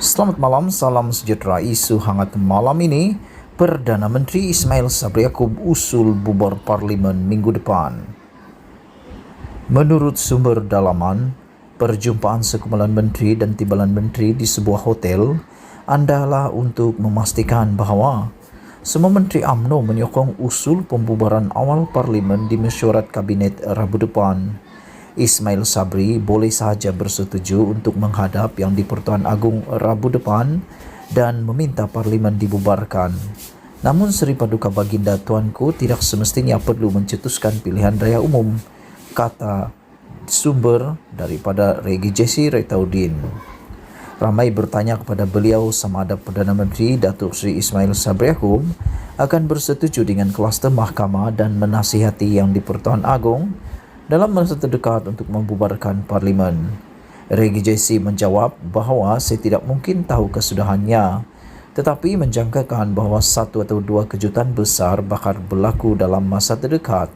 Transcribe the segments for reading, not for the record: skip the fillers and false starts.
Selamat malam, salam sejahtera. Isu hangat malam ini, Perdana Menteri Ismail Sabri Yaakob usul bubar parlimen minggu depan. Menurut sumber dalaman, perjumpaan sekumpulan menteri dan timbalan menteri di sebuah hotel adalah untuk memastikan bahawa semua menteri UMNO menyokong usul pembubaran awal parlimen di mesyuarat kabinet Rabu depan. Ismail Sabri boleh sahaja bersetuju untuk menghadap Yang di-Pertuan Agong Rabu depan dan meminta parlimen dibubarkan. Namun Seri Paduka Baginda Tuanku tidak semestinya perlu mencetuskan pilihan raya umum, kata sumber daripada Regi Jesse Retaudin. Ramai bertanya kepada beliau sama ada Perdana Menteri Datuk Seri Ismail Sabri Yaakob akan bersetuju dengan kluster mahkamah dan menasihati Yang di-Pertuan Agong dalam masa terdekat untuk membubarkan parlimen. Regi Jesse menjawab bahawa saya tidak mungkin tahu kesudahannya, tetapi menjangkakan bahawa satu atau dua kejutan besar bakal berlaku dalam masa terdekat.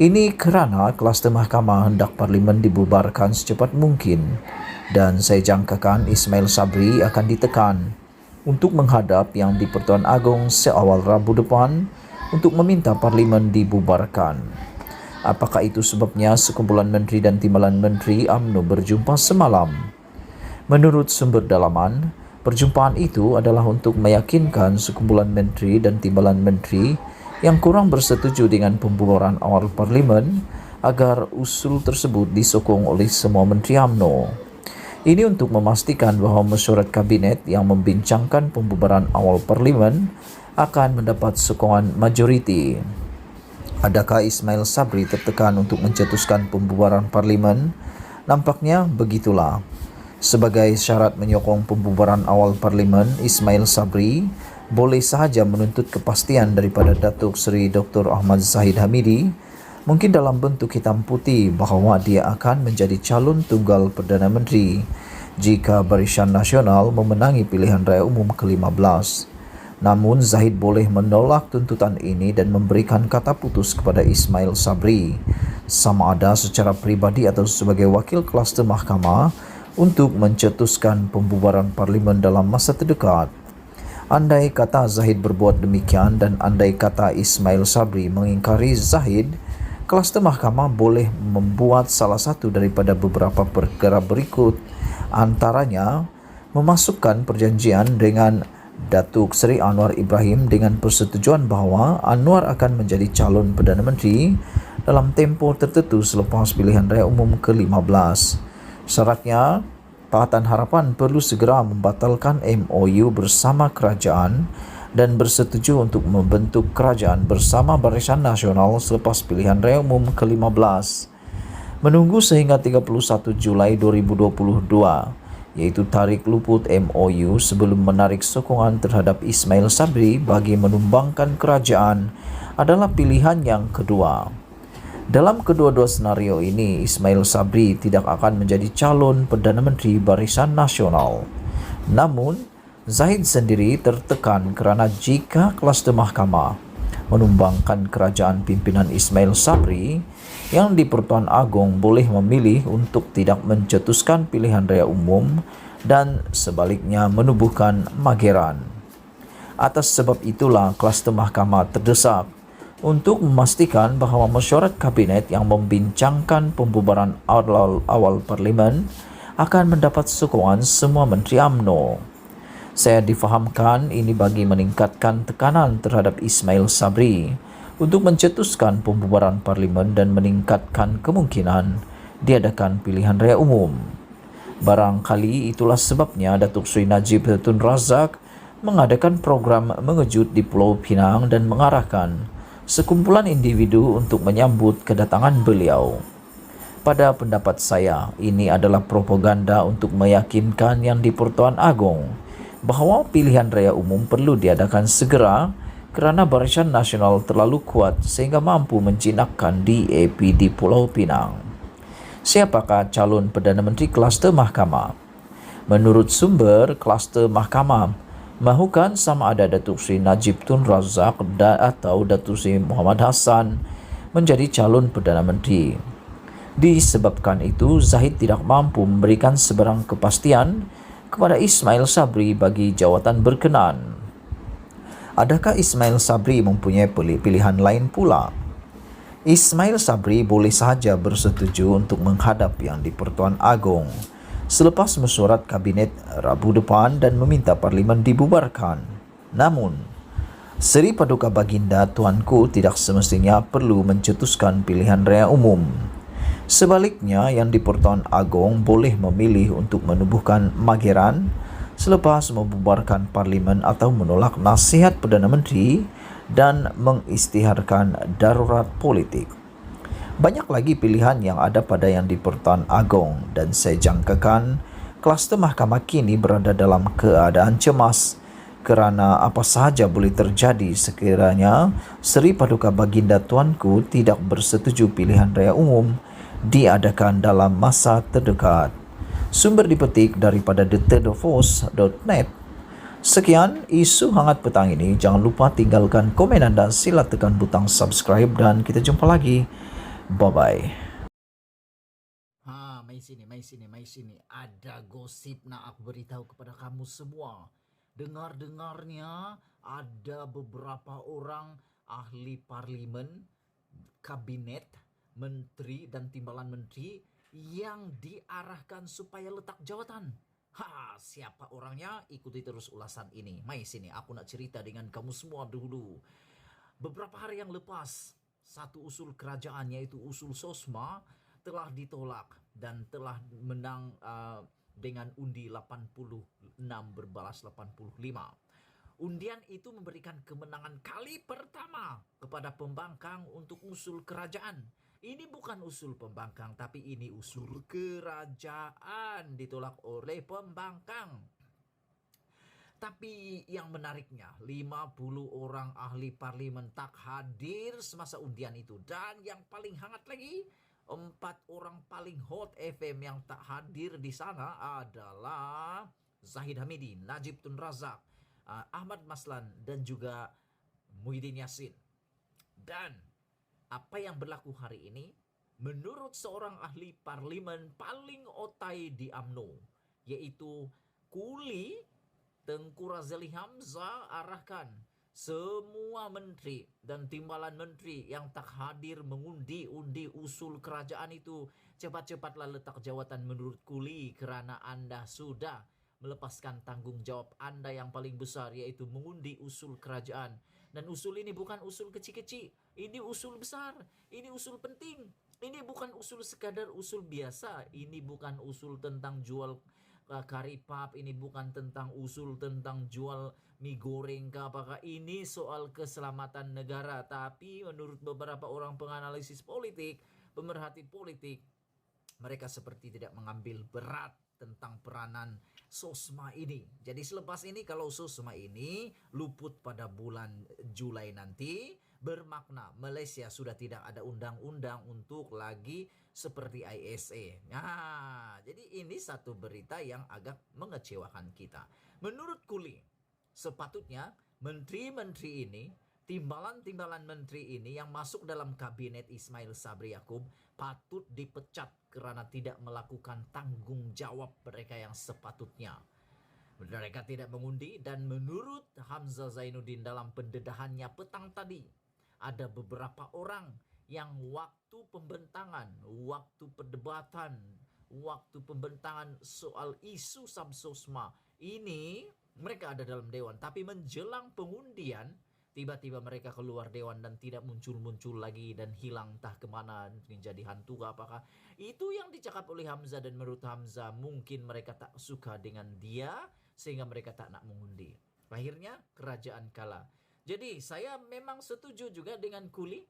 Ini kerana kluster mahkamah hendak parlimen dibubarkan secepat mungkin, dan saya jangkakan Ismail Sabri akan ditekan untuk menghadap Yang di-Pertuan Agong seawal Rabu depan untuk meminta parlimen dibubarkan. Apakah itu sebabnya sekumpulan menteri dan timbalan menteri UMNO berjumpa semalam? Menurut sumber dalaman, perjumpaan itu adalah untuk meyakinkan sekumpulan menteri dan timbalan menteri yang kurang bersetuju dengan pembubaran awal parlimen agar usul tersebut disokong oleh semua menteri UMNO. Ini untuk memastikan bahawa mesyuarat kabinet yang membincangkan pembubaran awal parlimen akan mendapat sokongan majoriti. Adakah Ismail Sabri tertekan untuk mencetuskan pembubaran parlimen? Nampaknya begitulah. Sebagai syarat menyokong pembubaran awal parlimen, Ismail Sabri boleh sahaja menuntut kepastian daripada Datuk Seri Dr. Ahmad Zahid Hamidi, mungkin dalam bentuk hitam putih bahawa dia akan menjadi calon tunggal Perdana Menteri jika Barisan Nasional memenangi pilihan raya umum ke-15. Namun Zahid boleh menolak tuntutan ini dan memberikan kata putus kepada Ismail Sabri, sama ada secara pribadi atau sebagai wakil kluster mahkamah untuk mencetuskan pembubaran parlimen dalam masa terdekat. Andai kata Zahid berbuat demikian dan andai kata Ismail Sabri mengingkari Zahid, kluster mahkamah boleh membuat salah satu daripada beberapa perkara berikut, antaranya memasukkan perjanjian dengan Datuk Seri Anwar Ibrahim dengan persetujuan bahawa Anwar akan menjadi calon Perdana Menteri dalam tempoh tertentu selepas pilihan raya umum ke-15. Syaratnya, Pakatan Harapan perlu segera membatalkan MOU bersama kerajaan dan bersetuju untuk membentuk kerajaan bersama Barisan Nasional selepas pilihan raya umum ke-15. Menunggu sehingga 31 Julai 2022, iaitu tarik luput MOU sebelum menarik sokongan terhadap Ismail Sabri bagi menumbangkan kerajaan adalah pilihan yang kedua. Dalam kedua-dua senario ini, Ismail Sabri tidak akan menjadi calon Perdana Menteri Barisan Nasional. Namun, Zahid sendiri tertekan kerana jika kluster mahkamah menumbangkan kerajaan pimpinan Ismail Sabri, Yang di-Pertuan Agong boleh memilih untuk tidak mencetuskan pilihan raya umum dan sebaliknya menubuhkan mageran. Atas sebab itulah kluster mahkamah terdesak untuk memastikan bahawa mesyuarat kabinet yang membincangkan pembubaran awal parlimen akan mendapat sokongan semua menteri UMNO. Saya difahamkan ini bagi meningkatkan tekanan terhadap Ismail Sabri untuk mencetuskan pembubaran parlimen dan meningkatkan kemungkinan diadakan pilihan raya umum. Barangkali itulah sebabnya Datuk Seri Najib Tun Razak mengadakan program mengejut di Pulau Pinang dan mengarahkan sekumpulan individu untuk menyambut kedatangan beliau. Pada pendapat saya, ini adalah propaganda untuk meyakinkan Yang di-Pertuan Agong bahawa pilihan raya umum perlu diadakan segera kerana Barisan Nasional terlalu kuat sehingga mampu menjinakkan DAP di Pulau Pinang. Siapakah calon Perdana Menteri kluster mahkamah? Menurut sumber, kluster mahkamah mahukan sama ada Datuk Seri Najib Tun Razak atau Datuk Seri Muhammad Hassan menjadi calon Perdana Menteri. Disebabkan itu, Zahid tidak mampu memberikan sebarang kepastian kepada Ismail Sabri bagi jawatan berkenan. Adakah Ismail Sabri mempunyai pilihan lain pula? Ismail Sabri boleh sahaja bersetuju untuk menghadap Yang di-Pertuan Agong selepas mesyuarat Kabinet Rabu depan dan meminta Parlimen dibubarkan. Namun, Seri Paduka Baginda Tuanku tidak semestinya perlu mencetuskan pilihan raya umum. Sebaliknya, Yang di-Pertuan Agong boleh memilih untuk menubuhkan mageran selepas membubarkan Parlimen atau menolak nasihat Perdana Menteri dan mengisytiharkan darurat politik. Banyak lagi pilihan yang ada pada Yang di-Pertuan Agong dan saya jangkakan kluster mahkamah kini berada dalam keadaan cemas kerana apa sahaja boleh terjadi sekiranya Seri Paduka Baginda Tuanku tidak bersetuju pilihan raya umum diadakan dalam masa terdekat. Sumber dipetik daripada thethirdofforce.net. Sekian isu hangat petang ini. Jangan lupa tinggalkan komen anda, sila tekan butang subscribe dan kita jumpa lagi. Bye-bye. Mai sini. Ada gosip nak aku beritahu kepada kamu semua. Dengar-dengarnya ada beberapa orang ahli parlimen, kabinet, menteri dan timbalan menteri yang diarahkan supaya letak jawatan. Siapa orangnya? Ikuti terus ulasan ini. Mai sini, aku nak cerita dengan kamu semua dulu. Beberapa hari yang lepas, satu usul kerajaan yaitu usul SOSMA telah ditolak dan telah menang dengan undi 86 berbalas 85. Undian itu memberikan kemenangan kali pertama kepada pembangkang untuk usul kerajaan. Ini bukan usul pembangkang, tapi ini usul kerajaan ditolak oleh pembangkang. Tapi yang menariknya, 50 orang ahli parlimen tak hadir semasa undian itu. Dan yang paling hangat lagi, 4 orang paling hot FM yang tak hadir di sana adalah Zahid Hamidi, Najib Tun Razak, Ahmad Maslan dan juga Muhyiddin Yassin. Dan apa yang berlaku hari ini, menurut seorang ahli parlimen paling otai di UMNO, yaitu Kuli Tengku Razali Hamzah, arahkan semua menteri dan timbalan menteri yang tak hadir mengundi usul kerajaan itu, cepat-cepatlah letak jawatan menurut Kuli kerana anda sudah melepaskan tanggung jawab anda yang paling besar, yaitu mengundi usul kerajaan. Dan usul ini bukan usul kecil-kecil, ini usul besar, ini usul penting. Ini bukan usul sekadar usul biasa, ini bukan usul tentang jual kari pap, ini bukan tentang usul tentang jual mie goreng ke apakah. Ini soal keselamatan negara. Tapi menurut beberapa orang penganalisis politik, pemerhati politik, mereka seperti tidak mengambil berat tentang peranan SOSMA ini. Jadi selepas ini, kalau SOSMA ini luput pada bulan Julai nanti, bermakna Malaysia sudah tidak ada undang-undang untuk lagi seperti ISA. Nah, jadi ini satu berita yang agak mengecewakan kita. Menurut Kuli, sepatutnya menteri-menteri ini, timbalan-timbalan menteri ini yang masuk dalam kabinet Ismail Sabri Yaakob patut dipecat kerana tidak melakukan tanggung jawab mereka yang sepatutnya. Mereka tidak mengundi, dan menurut Hamzah Zainuddin dalam pendedahannya petang tadi, ada beberapa orang yang waktu pembentangan, waktu perdebatan, waktu pembentangan soal isu SABSOSMA ini mereka ada dalam dewan, tapi menjelang pengundian tiba-tiba mereka keluar dewan dan tidak muncul-muncul lagi dan hilang entah kemana, menjadi hantu ke apakah. Itu yang dicakap oleh Hamzah, dan menurut Hamzah mungkin mereka tak suka dengan dia sehingga mereka tak nak mengundi. Akhirnya kerajaan kalah. Jadi saya memang setuju juga dengan Kuli.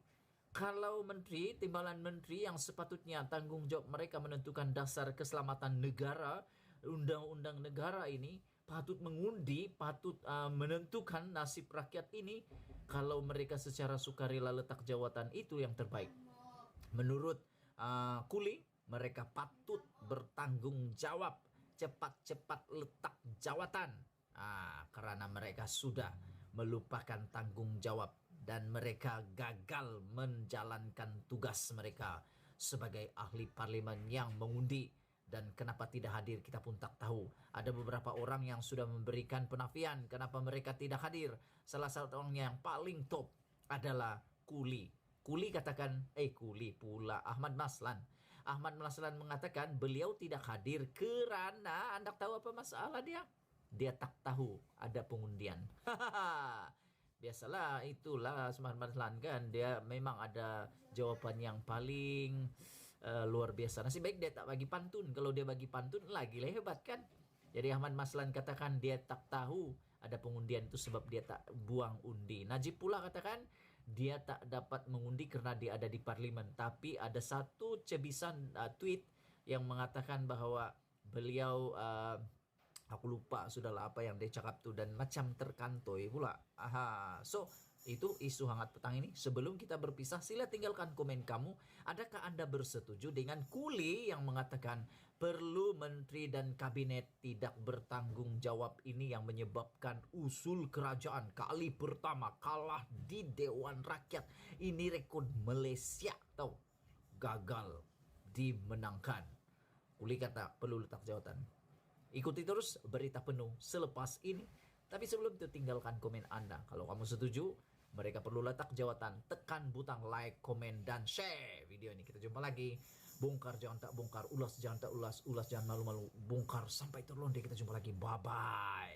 Kalau menteri, timbalan menteri yang sepatutnya tanggung jawab mereka menentukan dasar keselamatan negara, undang-undang negara ini, patut mengundi, patut menentukan nasib rakyat ini. Kalau mereka secara sukarela letak jawatan, itu yang terbaik. Menurut Kuli, mereka patut bertanggung jawab, cepat-cepat letak jawatan, kerana mereka sudah melupakan tanggung jawab dan mereka gagal menjalankan tugas mereka sebagai ahli parlimen yang mengundi Dan kenapa tidak hadir kita pun tak tahu. Ada beberapa orang yang sudah memberikan penafian kenapa mereka tidak hadir. Salah satu orang yang paling top adalah Kuli. Kuli katakan, Kuli pula, Ahmad Maslan. Ahmad Maslan mengatakan beliau tidak hadir kerana Anda tahu apa masalah dia? Dia tak tahu ada pengundian. Biasalah, itulah Ahmad Maslan kan. Dia memang ada jawaban yang paling luar biasa. Nasib baik dia tak bagi pantun. Kalau dia bagi pantun lagi lah hebat kan. Jadi Ahmad Maslan katakan dia tak tahu ada pengundian itu sebab dia tak buang undi. Najib pula katakan dia tak dapat mengundi kerana dia ada di parlimen. Tapi ada satu cebisan tweet yang mengatakan bahawa beliau aku lupa sudahlah apa yang dia cakap tu dan macam terkantoi pula. So itu isu hangat petang ini. Sebelum kita berpisah, sila tinggalkan komen kamu. Adakah Anda bersetuju dengan Kuli yang mengatakan perlu menteri dan kabinet tidak bertanggung jawab ini yang menyebabkan usul kerajaan kali pertama kalah di Dewan Rakyat. Ini rekod Malaysia tahu. Gagal dimenangkan. Kuli kata perlu letak jawatan. Ikuti terus berita penuh selepas ini. Tapi sebelum itu tinggalkan komen Anda. Kalau kamu setuju, mereka perlu letak jawatan, tekan butang like, komen, dan share video ini. Kita jumpa lagi. Bongkar jangan tak bongkar, ulas jangan tak ulas, ulas jangan malu-malu, bongkar sampai terlonde. Kita jumpa lagi. Bye-bye.